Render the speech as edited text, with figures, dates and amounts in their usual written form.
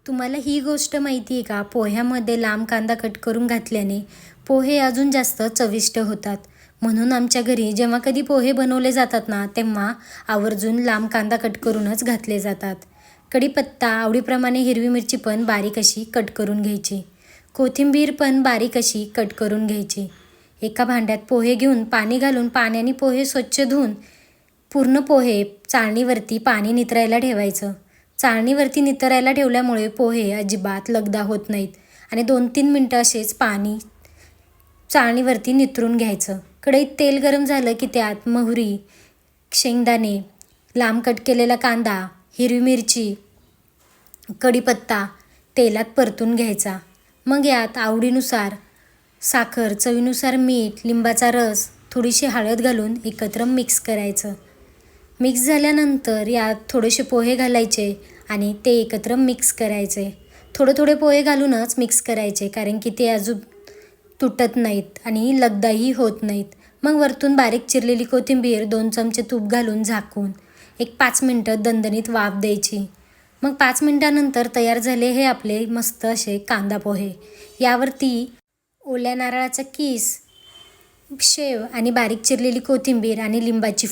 तुम्हाला ही गोष्ट माहिती आहे का? पोह्यामध्ये लांब कांदा कट करून घातल्याने पोहे अजून जास्त चविष्ट होतात. म्हणून आमच्या घरी जेव्हा कधी पोहे बनवले जातात ना, तेव्हा आवर्जून लांब कांदा कट करूनच घातले जातात. कढीपत्ता, आवडीप्रमाणे हिरवी मिरची पण बारीक अशी कट करून घ्यायची. कोथिंबीर पण बारीक अशी कट करून घ्यायची. एका भांड्यात पोहे घेऊन पाणी घालून पाण्याने पोहे स्वच्छ धुवून पूर्ण पोहे चाळणीवरती पाणी नितरायला ठेवायचं. चाळणीवरती नितरायला ठेवल्यामुळे पोहे अजिबात लगदा होत नाहीत आणि 2-3 मिनटं असेच पाणी चाळणीवरती नितरून घ्यायचं. कढईत तेल गरम झालं की त्यात मोहरी, शेंगदाणे, लांब कट केलेला कांदा, हिरवी मिरची, कढीपत्ता तेलात परतून घ्यायचा. मग यात आवडीनुसार साखर, चवीनुसार मीठ, लिंबाचा रस, थोडीशी हळद घालून एकत्र मिक्स करायचं. मिक्स झाल्यानंतर यात थोडेसे पोहे घालायचे आणि ते एकत्र मिक्स करायचे. थोडे पोहे घालूनच मिक्स करायचे, कारण की ते अजून तुटत नाहीत आणि लगदाही होत नाहीत. मग वरतून बारीक चिरलेली कोथिंबीर, 2 चमचे तूप घालून झाकून एक 5 मिनटं दणदणीत वाफ द्यायची. मग 5 मिनटानंतर तयार झाले हे आपले मस्त असे कांदा पोहे. यावरती ओल्या नारळाचा किस, शेव आणि बारीक चिरलेली कोथिंबीर आणि लिंबाची